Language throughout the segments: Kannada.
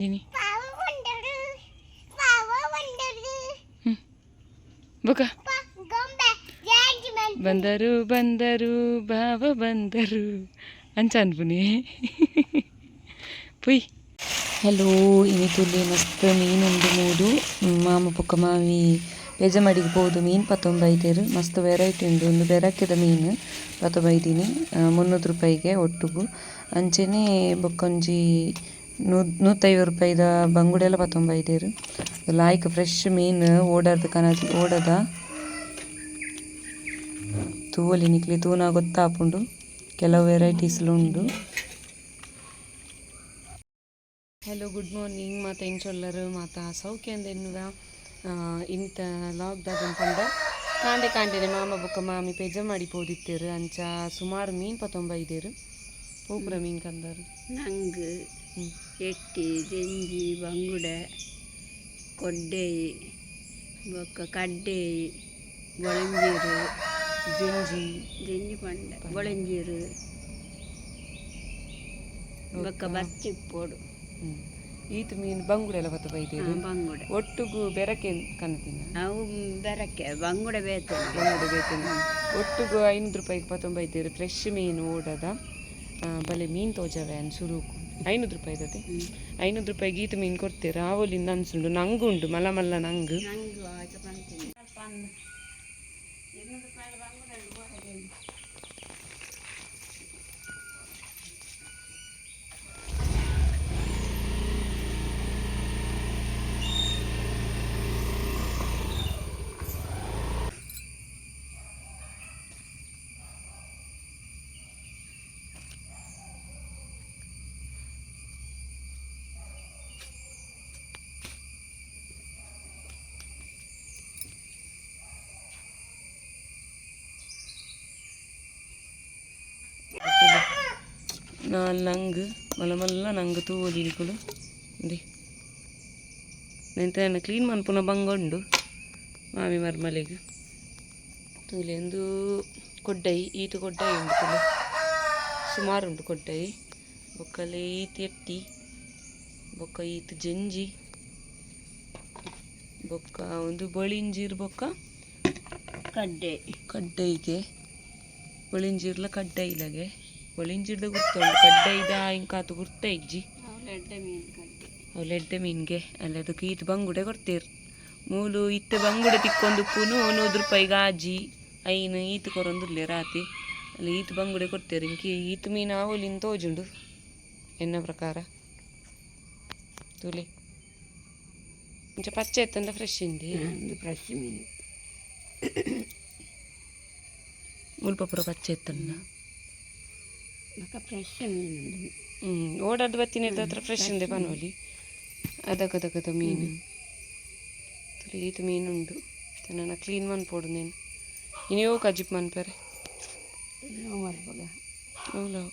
ini buka bandaru bandaru bawa bandaru ancan puni pui hello ini tulle mast meen undu moodu mama pokka mavi ಪೇಜಮಡಿಗೆ ಪೋದು ಮೀನು 19 ಮಸ್ತ್ ವೆರೈಟಿ ಉಂಡು ಒಂದು ಬೆರಕೆದ ಮೀನು 15 300 ರೂಪಾಯಿಗೆ ಒಟ್ಟುಗು ಅಂಚೆನೆ ಬೊಕ್ಕೊಂಜಿ 150 ರೂಪಾಯಿದ ಬಂಗುಡೆಲ್ಲ 19 ಲಾಯ್ಕ್ ಫ್ರೆಶ್ ಮೀನು ಓಡಾರ್ದು ಕನಜಿ ಓಡದ ತೂವಲಿ ನಿಕ್ಲಿ ತೂನ ಗೊತ್ತಾಪುಂಡು ಕೆಲವು ವೆರೈಟೀಸ್ಲು ಉಂಡು. ಹಲೋ ಗುಡ್ ಮಾರ್ನಿಂಗ್ ಮಾತ ಇಂಚೊಲ್ಲರು ಮಾತ ಸೌಖ್ಯ ಎನ್ನುವ ಇಂತ ಲಾಕ್ದಾಗ ಪಂಡ ಕಾಂಡೆನೆ ಮಾಮ ಬೊಕ್ಕ ಮಾಮಿ ಪೇಜ ಮಾಡಿ ಪೋದಿತ್ತೇರು ಅಂಚ ಸುಮಾರು ಮೀನು 19 ಪೂಪುರ ಮೀನು ಕಂದರು ನಂಗು ಎಟ್ಟಿ ಜೆಂಜಿ ಬಂಗುಡೆ ಕೊಡ್ಡೆಯಿ ಬೊಕ್ಕ ಕಡ್ಡೆಯಿ ಗೊಳಂಜೀರು ಜೆಂಜಿ ಪಂಡ ಗೊಳಂಜೀರು ಬೊಕ್ಕ ಬಚ್ಚಿಪ್ಪೋಡು ಈತ ಮೀನು ಬಂಗುಡೆ ಎಲ್ಲ 15 ಬಂಗುಡೆ ಒಟ್ಟುಗು ಬೆರಕೆ ಕನ್ನತಿನ ನಾವು ಬೆರಕೆ ಬಂಗುಡೆ ಬೇತೇನೆ ಒಟ್ಟುಗು 500 ರೂಪಾಯಿಗೆ 19 ಫ್ರೆಶ್ ಮೀನು ಓಡದ ಬಲೆ ಮೀನು ತೋಜವೆ ಅನ್ ಸುರುಕು 500 ರೂಪಾಯಿ ಅದೇ 500 ರೂಪಾಯಿಗೆ ಈತ ಮೀನು ಕೊಡ್ತೀರ ಆವಲಿಂದ ಅನ್ಸುಂಡು ನಂಗುಂಡು ಮಲ್ಲ ಮಲ್ಲ ನಂಗು ನಂಗು ಮಲ್ಲ ಮಲ್ಲ ನಂಗು ತೂವಲಿಗಳು ದೇ ನೆಂತ ಕ್ಲೀನ್ ಮನ್ಪುನ ಬಂಗೊಂಡು ಮಾಮಿ ಮರ್ಮಲೆಗೆ ತೂಲೆ ಒಂದು ಕೊಡ್ಡೈ ಈತು ಕೊಡ್ಡೈ ಉಂಟು ತುಲೆ ಸುಮಾರು ಉಂಟು ಕೊಡ್ಡೈ ಬೊಕ್ಕಲೆ ಈತು ಎಟ್ಟಿ ಬೊಕ್ಕ ಈತು ಜಂಜಿ ಬೊಕ್ಕ ಒಂದು ಬಳಿಂಜೀರು ಬೊಕ್ಕ ಕಡ್ಡೈಗೆ ಬಳಿಂಜೀರ್ಲ ಕಡ್ಡೈಲಗೆ ಒಳಿಂಜಿಡ್ದು ಗುರ್ತುಂಡು ಕಡ್ಡೈದ ಇಂಕಾತು ಗುರ್ತ ಇಜ್ಜಿ ಅವು ಎಡ್ಡೆ ಮೀನಿಗೆ ಅಲ್ಲ ಅದಕ್ಕೆ ಈತು ಬಂಗುಡೆ ಕೊಡ್ತೀರು ಮೂಲು ಇತ್ತು ಬಂಗುಡೆ ತಿಕ್ಕೊಂಡು ಉಪ್ಪುನು 100 ರೂಪಾಯಿಗೆ ಆಜಿ ಐನು ಈತು ಕೊರೊಂದುಲ್ಲೆ ರಾತಿ ಅಲ್ಲಿ ಈತು ಬಂಗುಡೆ ಕೊಡ್ತೀರು ಇಂಕಿ ಈತು ಮೀನು ಆವಲಿನ ತೋಜುಂಡು ಎನ್ನ ಪ್ರಕಾರ ತುಲಿ ಇಂಚ ಪಚ್ಚೆ ಎತ್ತಂದ ಫ್ರೆಶ್ ಇಂದಿ ಫ್ರೆಶ್ ಮೀನು ಮುಲ್ಪಪುರ ಪಚ್ಚೆ ಎತ್ತಂದ ಫ್ರೆಶ್ ಮೀನು ಓಡಾಡ್ದು ಬತ್ತಿನ ಹತ್ರ ಫ್ರೆಶ್ ಇದೆ ಪನೋಲಿ ಅದಕ್ಕದ ಮೀನು ಈತು ಮೀನುಂಡು ನಾನು ಕ್ಲೀನ್ ಮನ್ಪೋಡು ನೀನು ಇನ್ನೇವು ಕಜಿಪ್ ಮನ್ಪರೆ ಹೌದಾ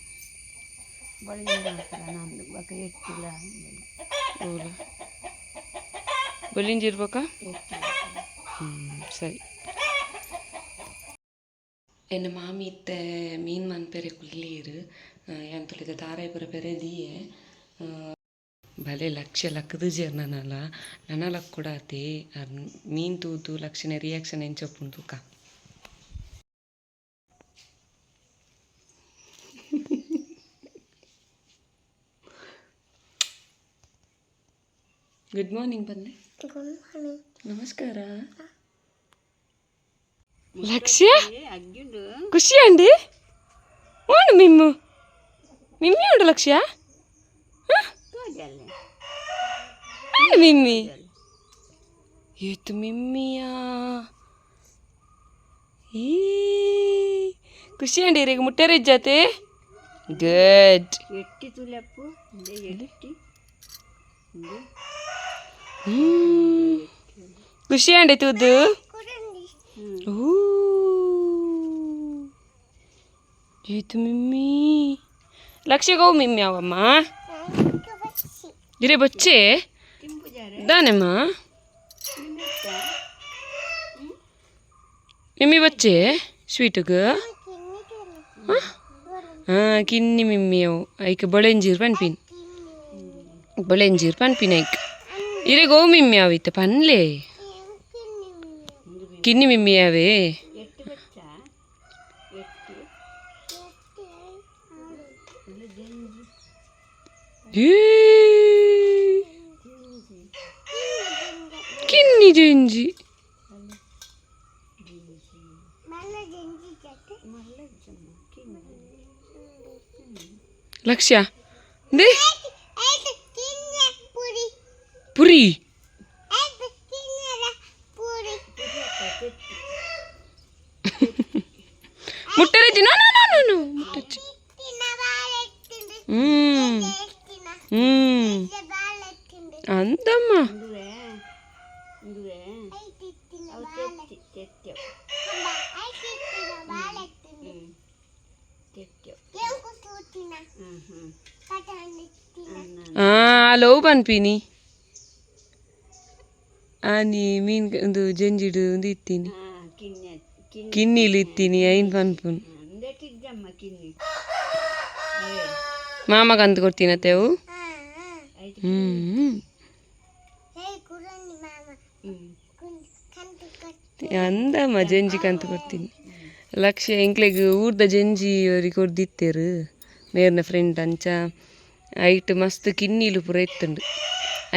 ಬಲಿಂಜಿರ್ಬೇಕಾ ಸರಿ ಎನ್ನ ಮಾಮಿ ಇತ್ತ ಮೀನು ಮನ್ಪೆರೆ ಕುಲ್ಲೀರು ಎಂತುಲಿದ ತಾರಾಯಪುರ ಪೆರೆ ದಿಯೆ ಭಲೆ ಲಕ್ಷ ಲಕ್ಕದು ಜರ್ನನಲ್ಲ ನನ್ನ ಲಕ್ ಕೊಡಾತೆ ಮೀನು ತೂತು ಲಕ್ಷಣ ರಿಯಾಕ್ಷನ್ ಎಂಚಪ್ಪುಂಡು ತೂಕ ಗುಡ್ ಮಾರ್ನಿಂಗ್ ಬಂದೆ ನಮಸ್ಕಾರ ಲಕ್ಷ್ಯ ಖುಷಿ ಅಂಡಿ ಓನು ಮಿಮ್ಮು ಉಂಡು ಲಕ್ಷ್ಯ ಮಿಮ್ಮಿ ಏತು ಮಿಮ್ಮಿಯಾ ಈ ಖುಷಿ ಅಂಡಿ ಈಗ ಮುಟ್ಟೆರ ಇಜ್ಜಾತೆ ಗುಡ್ ಎಟ್ಟಿ ತುಲಪ್ಪು ಎಟ್ಟಿ ಖುಷಿ ಅಂಡಿ ತೂದು itu mimi ಲಕ್ಷ್ಯ ಗೋ ಮಿಮ್ಮಿ ಅವಮ್ಮ ಗಿರೆ ಬಚ್ಚೆ ದಾನೆಮ್ಮ ಮಿಮ್ಮಿ ಬಚ್ಚೆ ಸ್ವೀಟ್ಗೆ ಹಾಂ ಕಿನ್ನಿ ಮಿಮ್ಮಿ ಅವು ಐಕೆ ಬಳೆಂಜೀರು ಪನ್ಪಿನ್ ಬೊಳೆಂಜೀರ್ ಪನ್ಪಿನೈಕ್ ಇರೆ ಗೋ ಮಿಮ್ಮಿ ಆವಿತ್ತೆ ಪನ್ಲೆ ಕಿನ್ನಿ ಮಿಮ್ಮಿ ಯಾವೇ ಕಿನ್ನಿ ಜೆಂಜಿ ಲಕ್ಷ್ಯ ದೇ ಪುರಿ ಮುಟ್ಟರಜ್ಜಿ ನೋ ನೋ ನೋ ನೋ ಮುಟ್ಟಜ್ಜಿ అందమ్మా ಲವ್ ಪನ್ಪಿನಿ ಆನಿ ಮೀನ್ ಒಂದು ಜಂಜಿಡು ಒಂದು ಇತ್ತೀನಿ ಕಿನ್ನಿಲಿ ಇತ್ತೀನಿ ಐನ್ ಪನ್ಪುನ್ ಮಾಮಗ ಅಂತ ಕೊಡ್ತೀನತ್ತೆ ಅವು ಅಂದಮ್ಮ ಜಂಜಿ ಕಂತು ಕೊಡ್ತೀನಿ ಲಕ್ಷ ಎಂಕ್ಲೆಗ್ ಊರ್ದ ಜಂಜಿ ಅವ್ರಿಗೆ ಕೊಡ್ದಿತ್ತೇರು ಮೇರ್ನ ಫ್ರೆಂಡ್ ಅಂಚ ಐಟ್ ಮಸ್ತ್ ಕಿನ್ನಿಲು ಪೂರ ಇತ್ತುಂಡು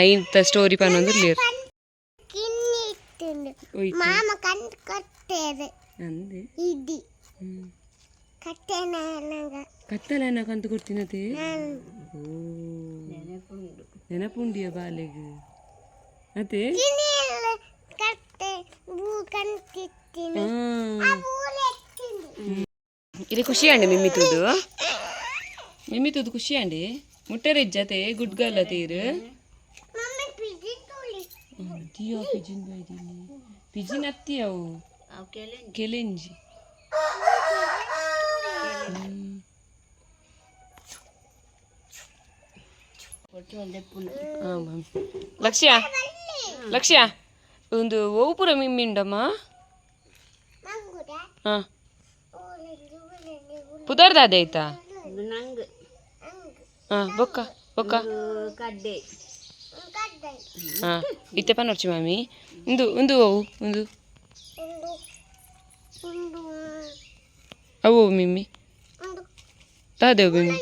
ಐಂತ ಸ್ಟೋರಿ ಪನ್ನೊಂದು ಲೇರು ಕತ್ತಲೆನ ಕಂತು ಕೊಡ್ತೀನತೆ ನೆನಪುಂಡಿಯ ಬಾಲೆಗ್ ಅದೇ ఇది ఖుషి అండి మిమ్మితూదు ఖుషి అండి ముట్టరెజ్జతే గుడ్ గర్ల్ తీరు పిజిన్ అత్తియావు కెలెంజి ಲಕ್ಷ್ಯ ಲಕ್ಷ್ಯ ಒಂದು ಓಪುರ ಮಿಮ್ಮಿಂಡಮ್ಮ ಹಾಂ ಪುದರ್ದಾದೆ ಆಯ್ತಾ ಹಾಂ ಬೊಕ್ಕ ಬೊಕ್ಕ ಹಾಂ ಇತ್ತೆ ಪನ್ನೊರ್ಚಿ ಮಾಮಿ ಒಂದು ಒಂದು ಅವು ಒಂದು ಅವು ಮಿಮ್ಮಿ ದಾದೇವು ಮಿಮ್ಮಿ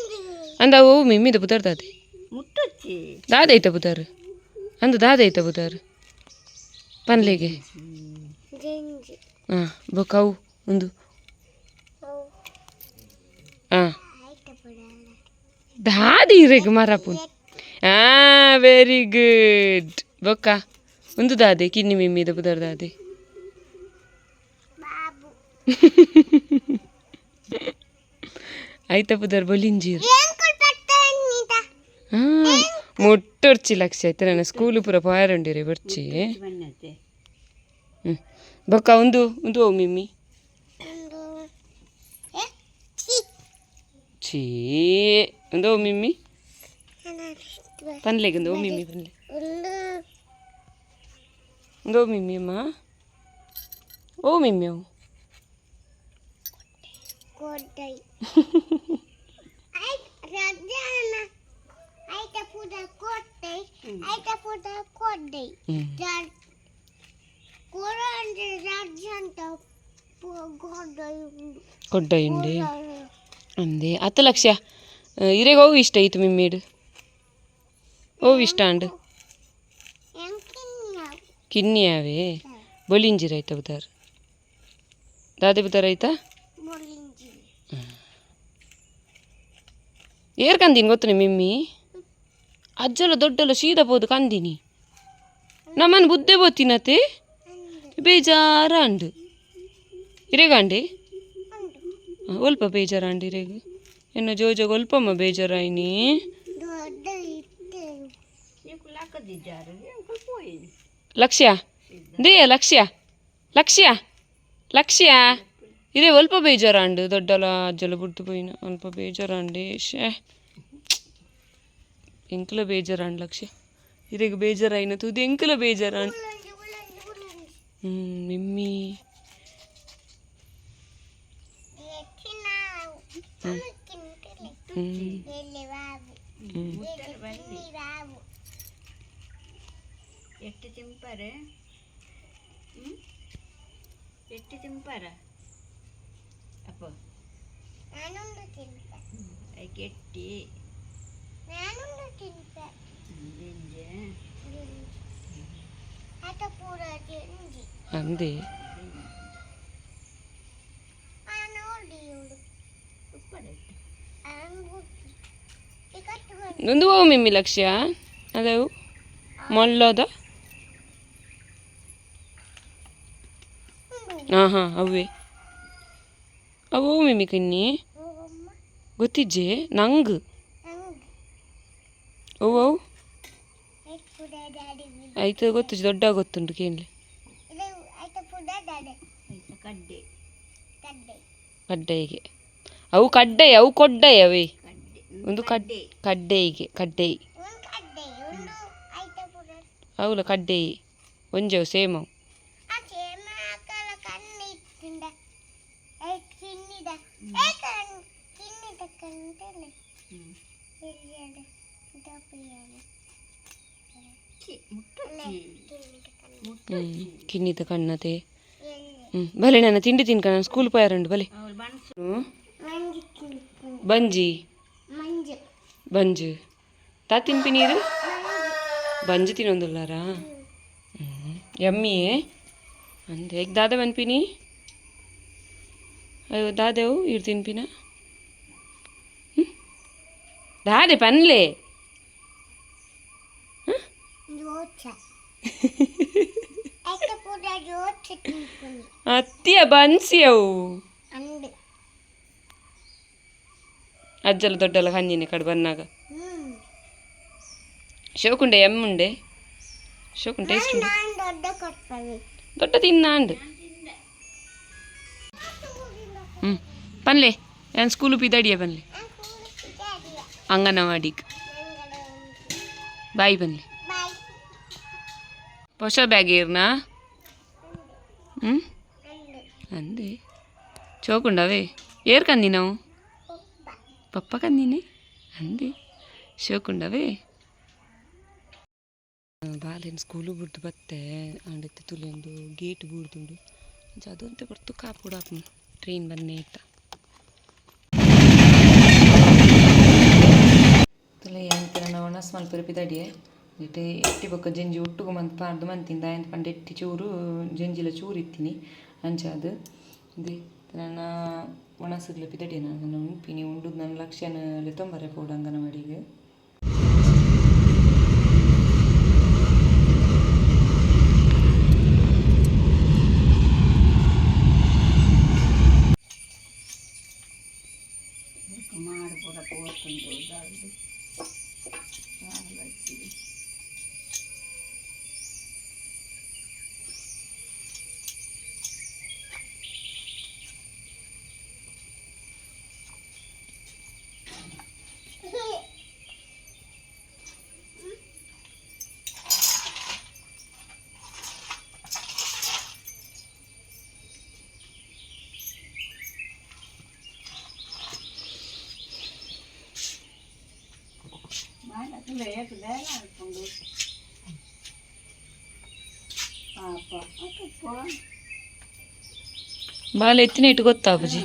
ಅಂದ ಅವು ಮಿಮ್ಮಿದ ಪುದರ್ ದಾದೆ ದಾದ ಐತ ಪುದರ್ ಅಂದ ದಾದ ಐತ ಪುದರ್ ಪನ್ಲೆಗೆ ಹಾಂ ಬೊಕ್ಕ ಅವು ಒಂದು ಹಾಂ ದಾದಿ ಇರೆಗ್ ಮರಪುನ್ ಹಾಂ ವೆರಿ ಗುಡ್ ಬೊಕ್ಕ ಒಂದು ದಾದೆ ಕಿನ್ನಿ ಮಿಮ್ಮಿದ ಪುದರ್ ದಾದೆ ಆಯ್ತ ಪುದರ್ ಬೊಲಿಂಜೀರ್ ಹಾಂ ಮುಟ್ಟೊರ್ಚಿ ಲಕ್ಷ ಆಯ್ತು ನನ್ನ ಸ್ಕೂಲು ಪೂರ ಪಾಯರಂಡಿರಿ ಬರ್ಚಿ ಬೊಕ್ಕ ಒಂದು ಒಂದು ಓ ಮಿಮ್ಮಿ ಛೀ ಒಂದು ಓ ಮಿಮ್ಮಿ ಪನ್ಲೆಗೆ ಒಂದು ಓ ಮಿಮ್ಮಿ ಪನ್ಲೆ ಒಂದು ಓ ಮಿಮ್ಮಿ ಅಮ್ಮ ಓ ಮಿಮ್ಮಿ ಅವು ಕೊಡ್ಡಯುಂಡೆ ಅಂದೆ 10 ಲಕ್ಷ ಇರೆಗೆ ಹೋಗಿ ಇಷ್ಟ ಆಯ್ತು ಮಿಮ್ಮಿಡು ಹೋಗಿ ಇಷ್ಟ ಅಂಡು ಕಿನ್ನಿ ಯಾವೇ ಬೊಲಿಂಜಿರ್ ಆಯ್ತಾ ಬುದಾರ್ ದಾದೆ ಬುದಾರ್ ಆಯ್ತಾ ಏರ್ ಕಂದೀನಿ ಗೊತ್ತು ಮಿಮ್ಮಿ ಅಜ್ಜಲ ದೊಡ್ಡಲ್ಲ ಸೀದಾ ಬೋದು ಕಂದಿನಿ ನಮ್ಮನ್ನು ಬುದ್ಧೆ ಬೋತಿನತೆ ಬೇಜಾರ ಅಂಡು ಇರೆಗಂಡೆ ಒಲ್ಪ ಬೇಜಾರ ಅಂಡು ಇರೆಗು ಇನ್ನು ಜೋಜಾಗ ಒಲ್ಪಮ್ಮ ಬೇಜಾರಾಯಿನಿ ಲಕ್ಷ್ಯ ದೇ ಲಕ್ಷ್ಯ ಲಕ್ಷ್ಯ ಲಕ್ಷ್ಯ ಇರೇ ಒಲ್ಪ ಬೇಜಾರ ಅಂಡು ದೊಡ್ಡಲ ಅಜ್ಜಲ ಬುಡ್ದು ಪೋಯಿನ ಅಲ್ಪ ಬೇಜಾರ ಅಂಡೆ ಶೇ ಎಂಕಲ ಬೇಜಾರಾಂಡ್ ಲಕ್ಷ್ಯ ಇರೆಗ್ ಬೇಜಾರಾಯಿನ ತುದು ಎಂಕಲ ಬೇಜಾರಾಂಡ್ ಮಿಮ್ಮಿ ಎಟ್ಟು ತಿಂಪಾರೆ ಎಟ್ಟು ತಿಂಪಾರ ಅಪ್ಪ ಕೆಟ್ಟಿ ಅಂದೆ ಒಂದು ಓ ಮಿಮ್ಮಿ ಲಕ್ಷ್ಯ ಅದೇವು ಮೊಲ್ಲದ ಹಾಂ ಅವೇ ಅವು ಮಿಮ್ಮಿ ಕನ್ನಿ ಗೊತ್ತಿಜ್ಜೆ ನಂಗೆ ಅವು ಆಯ್ತು ಗೊತ್ತು ದೊಡ್ಡ ಗೊತ್ತುಂಟು ಕೇಳಲಿ ಕಡ್ಡೆಗೆ ಅವು ಕಡ್ಡೆ ಅವು ಕೊಡ್ಡೈ ಅವೇ ಒಂದು ಕಡ್ಡೆಗೆ ಕಡ್ಡೆ ಅವಲ್ಲ ಕಡ್ಡೆ ಒಂಜವು ಸೇಮವು ಕಿನ್ನಿದ ಕಣ್ಣತೆ ಭಲೆ ನನ್ನ ತಿಂಡಿ ತಿನ್ಕ ನಾನು ಸ್ಕೂಲ್ ಪೋಯಾರಂಡು ಭಲೆ ಬಂಜಿ ಬಂಜು ತಾ ತಿನ್ಪಿ ನೀರು ಬಂಜು ತಿನ್ನೊಂದುಲ್ಲಾರಾ ಯಮ್ಮಿಯೇ ಅಂದೆ ಈಗ ದಾದ ಬನ್ಪಿನಿ ಅಯ್ಯೋ ದಾದೆವು ಇರು ತಿನ್ಪಿನ ದಾದೆ ಪನ್ಲೆ ಅತ್ತಿಯ ಬನ್ಸಿಯವು ಅಜ್ಜಲ ದೊಡ್ಡಲ್ಲ ಹಂಜಿನ ಕಡೆ ಬಂದಾಗ ಶೋಕುಂಡೆ ಎಮ್ಮುಂಡೆ ಶೋಕುಂಡೆ ಟೇಸ್ಟ್ ಉಂಡೆ ದೊಡ್ಡ ತಿನ್ನಾಂಡು ಪನ್ಲೆ ನಾನು ಸ್ಕೂಲು ಪಿದಡಿಯ ಬನ್ಲೆ ಅಂಗನವಾಡಿಗೆ ಬಾಯ್ ಬನ್ಲೆ ಹೊಸ ಬ್ಯಾಗ್ ಏರ್ನಾ ಅಂದೆ ಚೋಕುಂಡವೇ ಏರ್ ಕಂದಿ ನಾವು ಪಪ್ಪ ಕಂದಿನಿ ಅಂದೆ ಶೋಕುಂಡವೇ ಬಾಲೇನು ಸ್ಕೂಲು ಬಿಡ್ದು ಬತ್ತೆ ಅಂಡತ್ತೆ ತುಲೆಂದು ಗೇಟ್ ಬೂಡ್ದುಂಡು ಅದಂತೆ ಬರ್ತು ಕಾಪುಡಾಪ್ ಟ್ರೈನ್ ಬನ್ನೇ ಇತ್ತ ತುಲೆ ಎಂತ ನಾನು ಒಣಸ್ ಮಲ್ಪುರ ಪಿದಡಿಯೇ ಇಟ್ಟು ಎಟ್ಟಿ ಬೊಕ್ಕ ಜಂಜಿ ಒಟ್ಟುಗು ಮಂತ್ ಪಾರ್ದು ಮಂತಿಂದ ಆಯ್ತು ಪಂಡ ಎಟ್ಟಿ ಚೂರು ಜಂಜಿಲ ಚೂರು ಇತ್ತೀನಿ ಅಂಚಾದು ಇದೆ ನನ್ನ ಒಣಸಿರ್ಲ ಪಿದಡಿಯ ನಾನು ಉಣ್ಪಿನಿ ಉಂಡು ನನ್ನ ಲಕ್ಷ್ಯನ ತೊಂಬರೆ ಪೋಡು ಅಂಗನವಾಡಿಗೆ ಬಾಲ್ ಎತ್ತಿನ ಇಟ್ಟು ಗೊತ್ತಾ ಅಪ್ಪಾಜಿ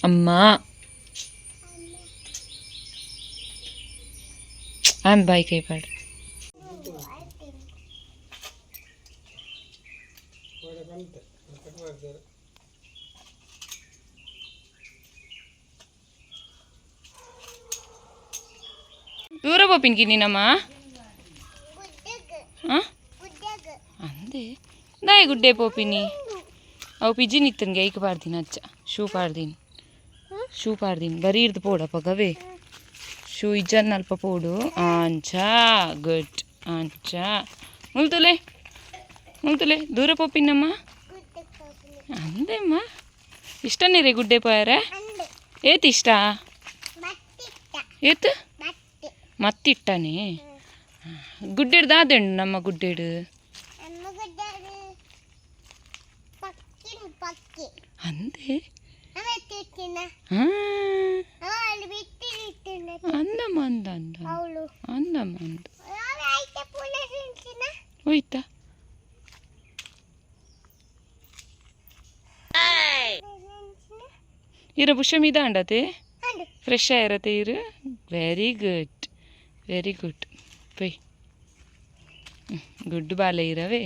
ಅಮ್ಮ ಆಮ್ ಬಾಯ್ ಕೈ ಪಾಡ ದೂರ ಪೋಪಿನ್ಕಿ ನೀನಮ್ಮ ಅಂದೆ ದಾಯ ಗುಡ್ಡೆ ಪೋಪಿನಿ ಅವು ಪಿಜಿನ್ ಇತ್ತನ್ಗೆ ಐಕ್ ಪಾಡ್ದೀನಿ ಅಚ್ಚ ಶೂ ಪಾಡ್ದೀನಿ ಬರೀ ಇರ್ದು ಪೋಡಪ್ಪ ಗವೇ ಶೂ ಇಜ್ಜನ್ ಅಲ್ಪ ಪೋಡು ಅಂಚ ಗುಡ್ ಅಂಚ ಮುಲ್ತುಲೆ ದೂರ ಪೋಪಿನಮ್ಮ ಅಂದೆಮ್ಮ ಇಷ್ಟನೇ ರೀ ಗುಡ್ಡೆ ಪೋಯಾರೆ ಏತ್ ಇಷ್ಟ ಏತ್ ಮತ್ತಿಟ್ಟನೆ ಗುಡ್ಡೆಡ್ದು ಆದೆಂಡು ನಮ್ಮ ಗುಡ್ಡೆಡು ಅಂದೆ ಹಾಂ అందಮ್ಮ ಅಂದ ಅಂದ అందಮ್ಮ ಅಂದ ಹೋಯ್ತಾ ಇರ ಬುಷ ಮೀದ ಅಂಡತೆ ಫ್ರೆಶ್ ಆಗಿರತ್ತೆ ಇರು ವೆರಿ ಗುಡ್ ಪೈ ಗುಡ್ ಬಾಲ ಇರವೇ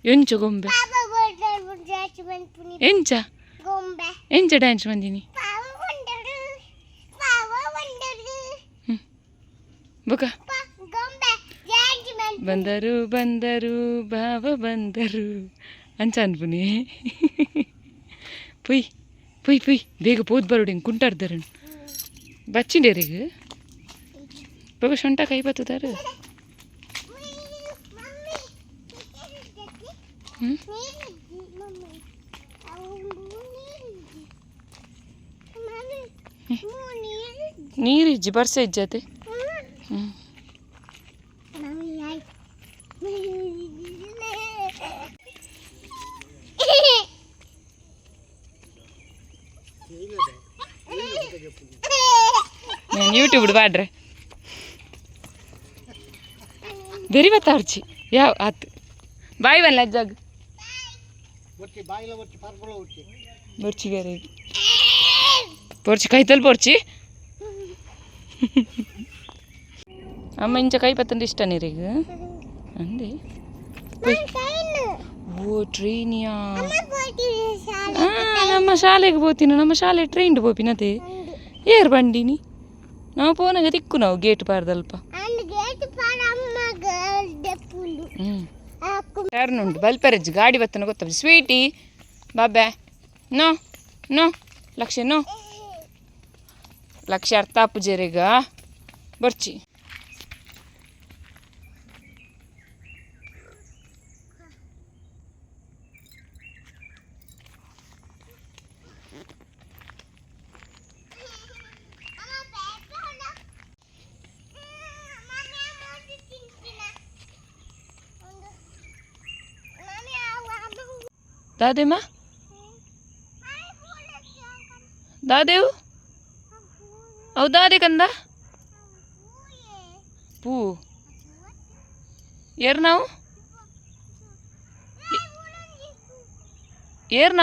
ಎಂಚ ಗೊಂಬೆ ಎಂಚ ಎಂಚ ಡ್ಯಾನ್ಸ್ ಬಂದಿನಿ ಬೊಕ ಬಂದರು ಬಾವ ಬಂದರು ಅಂಚ ಅನ್ಪುನಿ ಪುಯ್ ಬೇಗ ಪೋದ್ ಬರೋಡಿ ಕುಂಟಾಡ್ದಾರ ಬಚ್ಚಿಂಡೇರಿಗೆ ಬೊಕ ಶೊಂಟ ಕೈ ಬತ್ತದಾರು ನೀರಿಜ್ಜಿ ಬರ್ಸ ಇಜ್ಜತೆ ನಾನು ಯೂಟ್ಯೂಬ್ ಬಾಡ್ರೆ ಬೆರಿ ಬತ್ತಾಡ್ಚಿ ಯಾವ ಆತು ಬಾಯ್ ಬಲ್ಲ ಅಜ್ಜಾಗ ಬರ್ಚಿಗಾರೆ ಪೊರ್ಚಿ ಕೈತಲ್ಲಿ ಪೊರ್ಚಿ ಅಮ್ಮ ಇಂಚ ಕೈ ಪತ್ತಂದ್ರೆ ಇಷ್ಟ ನೀರೀಗ ಅಂದೆ ಓ ಟ್ರೈನಿಯಾ ನಮ್ಮ ಶಾಲೆಗೆ ಹೋಗ್ತೀನಿ ನಮ್ಮ ಶಾಲೆ ಟ್ರೈನ್ ಪೋಪಿನತೆ ಏರ್ ಬಂಡಿನಿ ನಾವು ಪೋನಾಗ ತಿಕ್ಕು ನಾವು ಗೇಟ್ ಪಾರ್ದಲ್ಪ ಯಾರನ್ನುಂಟು ಬಲ್ಪರಜ್ಜಿ ಗಾಡಿ ಬತ್ತನ ಗೊತ್ತ ಸ್ವೀಟಿ ಬಾಬೆ ನೋ ಲಕ್ಷ ಅರ್ಥ ಪೂಜೆರಿಗ ಬರ್ಚಿ ದಾದೇಮ್ಮ ದಾದೇವು ಅವು ದಾದೆ ಕಂದ ಪೂ ಏರ್ ನಾವು ಏರ್